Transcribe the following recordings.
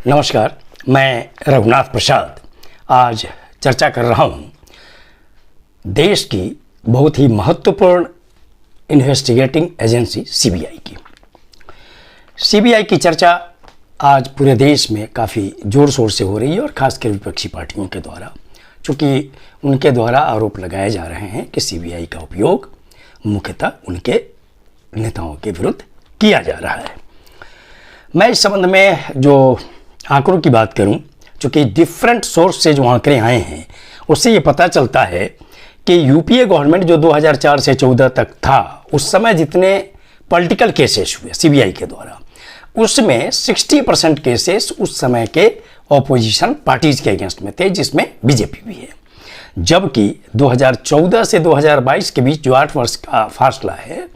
नमस्कार, मैं रघुनाथ प्रसाद आज चर्चा कर रहा हूँ देश की बहुत ही महत्वपूर्ण इन्वेस्टिगेटिंग एजेंसी सीबीआई की। सीबीआई की चर्चा आज पूरे देश में काफ़ी ज़ोर शोर से हो रही है और ख़ासकर विपक्षी पार्टियों के द्वारा, चूँकि उनके द्वारा आरोप लगाए जा रहे हैं कि सीबीआई का उपयोग मुख्यतः उनके नेताओं के विरुद्ध किया जा रहा है। मैं इस संबंध में जो आंकड़ों की बात करूं, चूँकि डिफरेंट सोर्स से जो आंकड़े आए हैं उससे ये पता चलता है कि यूपीए गवर्नमेंट जो 2004 से 14 तक था, उस समय जितने पॉलिटिकल केसेस हुए सीबीआई के द्वारा, उसमें 60% केसेस उस समय के ऑपोजिशन पार्टीज के अगेंस्ट में थे, जिसमें बीजेपी भी है। जबकि 2014 से 2022 के बीच जो 8 वर्ष का फासला है,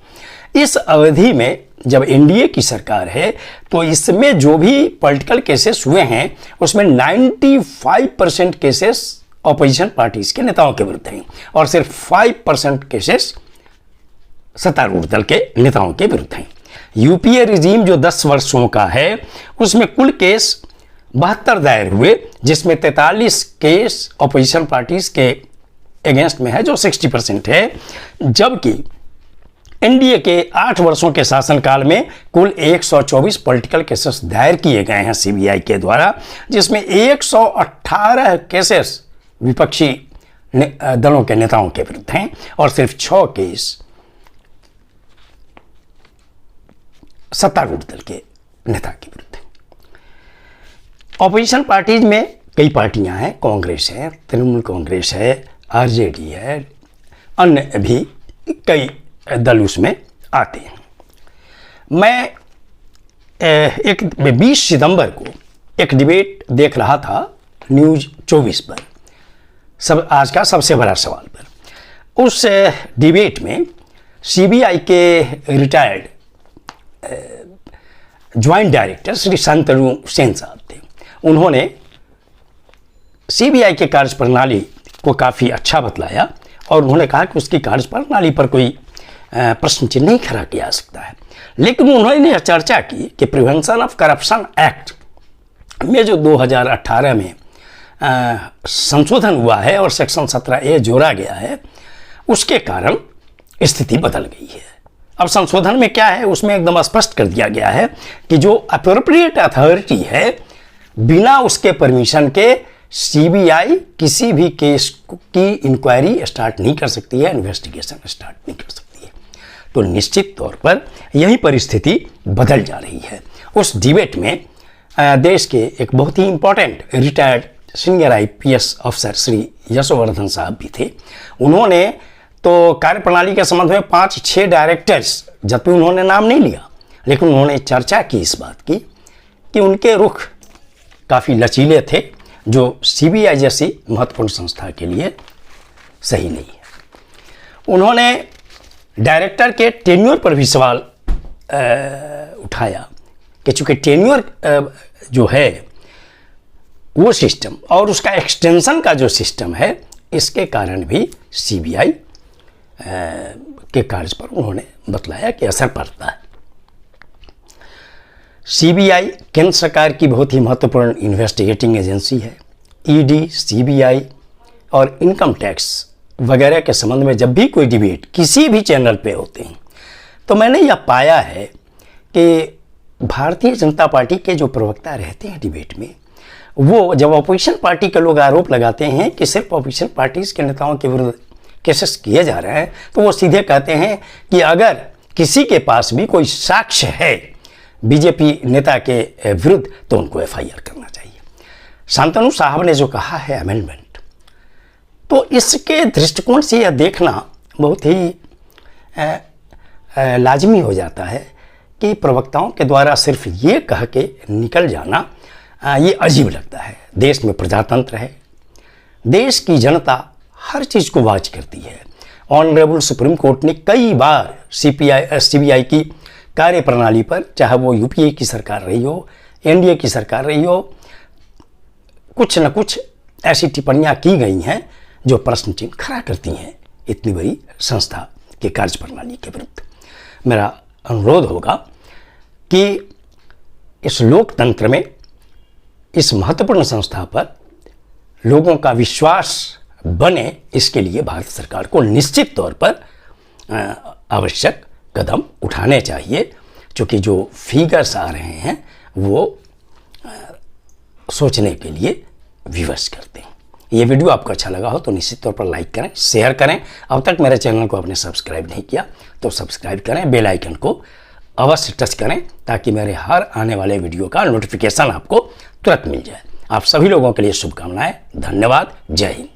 इस अवधि में जब एनडीए की सरकार है तो इसमें जो भी पॉलिटिकल केसेस हुए हैं उसमें 95% केसेस ऑपोजिशन पार्टीज के नेताओं के विरुद्ध हैं और सिर्फ 5% केसेस सत्तारूढ़ दल के नेताओं के विरुद्ध हैं। यूपीए रिजीम जो 10 वर्षों का है उसमें कुल केस 72 दायर हुए, जिसमें 43 केस ऑपोजिशन पार्टीज के अगेंस्ट में है जो 60% है। जबकि एनडीए के 8 वर्षों के शासनकाल में कुल 124 पॉलिटिकल केसेस दायर किए गए हैं सीबीआई के द्वारा, जिसमें 118 केसेस विपक्षी दलों के नेताओं के विरुद्ध हैं और सिर्फ 6 केस सत्तारूढ़ दल के नेता के विरुद्ध हैं। ऑपोजिशन पार्टीज में कई पार्टियां हैं, कांग्रेस है, तृणमूल कांग्रेस है, आरजेडी है, अन्य भी कई दल उसमें आते हैं। मैं 20 सितंबर को एक डिबेट देख रहा था न्यूज़ 24 पर, आज का सबसे बड़ा सवाल पर। उस डिबेट में सीबीआई के retired joint director Shri Shantanu Sen साहब थे। उन्होंने सीबीआई के कार्यप्रणाली को काफ़ी अच्छा बतलाया और उन्होंने कहा कि उसकी कार्यप्रणाली पर कोई प्रश्न चिन्ह नहीं खड़ा किया जा सकता है। लेकिन उन्होंने यह चर्चा की कि प्रिवेंशन ऑफ करप्शन एक्ट में जो 2018 में संशोधन हुआ है और सेक्शन 17A जोड़ा गया है, उसके कारण स्थिति बदल गई है। अब संशोधन में क्या है, उसमें एकदम स्पष्ट कर दिया गया है कि जो अप्रोप्रिएट अथॉरिटी है, बिना उसके परमिशन के सीबीआई किसी भी केस की इंक्वायरी स्टार्ट नहीं कर सकती है, इन्वेस्टिगेशन स्टार्ट नहीं कर सकती है। तो निश्चित तौर पर यही परिस्थिति बदल जा रही है। उस डिबेट में देश के एक बहुत ही इंपॉर्टेंट रिटायर्ड सीनियर आईपीएस अफसर श्री यशोवर्धन साहब भी थे। उन्होंने तो कार्यप्रणाली के संबंध में 5-6 डायरेक्टर्स, जबकि उन्होंने नाम नहीं लिया, लेकिन उन्होंने चर्चा की इस बात की कि उनके रुख काफ़ी लचीले थे, जो सीबीआई जैसी महत्वपूर्ण संस्था के लिए सही नहीं है। उन्होंने डायरेक्टर के टेन्योर पर भी सवाल उठाया कि चूँकि टेन्योर जो है वो सिस्टम और उसका एक्सटेंशन का जो सिस्टम है, इसके कारण भी सीबीआई के कार्य पर उन्होंने बतलाया कि असर पड़ता है। सीबीआई केंद्र सरकार की बहुत ही महत्वपूर्ण इन्वेस्टिगेटिंग एजेंसी है। ईडी, सीबीआई और इनकम टैक्स वगैरह के संबंध में जब भी कोई डिबेट किसी भी चैनल पे होते हैं, तो मैंने यह पाया है कि भारतीय जनता पार्टी के जो प्रवक्ता रहते हैं डिबेट में, वो जब अपोजिशन पार्टी के लोग आरोप लगाते हैं कि सिर्फ अपोजिशन पार्टीज के नेताओं के विरुद्ध केसेस किए जा रहे हैं, तो वो सीधे कहते हैं कि अगर किसी के पास भी कोई साक्ष्य है बीजेपी नेता के विरुद्ध तो उनको एफआईआर करना चाहिए। शांतनु साहब ने जो कहा है अमेंडमेंट, तो इसके दृष्टिकोण से यह देखना बहुत ही लाजमी हो जाता है कि प्रवक्ताओं के द्वारा सिर्फ ये कह के निकल जाना ये अजीब लगता है। देश में प्रजातंत्र है, देश की जनता हर चीज़ को वाच करती है। ऑनरेबल सुप्रीम कोर्ट ने कई बार सीबीआई की कार्यप्रणाली पर, चाहे वो यूपीए की सरकार रही हो, एनडीए की सरकार रही हो, कुछ न कुछ ऐसी टिप्पणियां की गई हैं जो प्रश्न चिन्ह खड़ा करती हैं इतनी बड़ी संस्था के कार्यप्रणाली के विरुद्ध। मेरा अनुरोध होगा कि इस लोकतंत्र में इस महत्वपूर्ण संस्था पर लोगों का विश्वास बने, इसके लिए भारत सरकार को निश्चित तौर पर आवश्यक कदम उठाने चाहिए, क्योंकि जो फिगर्स आ रहे हैं वो सोचने के लिए विवश करते हैं। ये वीडियो आपको अच्छा लगा हो तो निश्चित तौर पर लाइक करें, शेयर करें। अब तक मेरे चैनल को आपने सब्सक्राइब नहीं किया तो सब्सक्राइब करें, बेल आइकन को अवश्य टच करें ताकि मेरे हर आने वाले वीडियो का नोटिफिकेशन आपको तुरंत मिल जाए। आप सभी लोगों के लिए शुभकामनाएं। धन्यवाद। जय हिंद।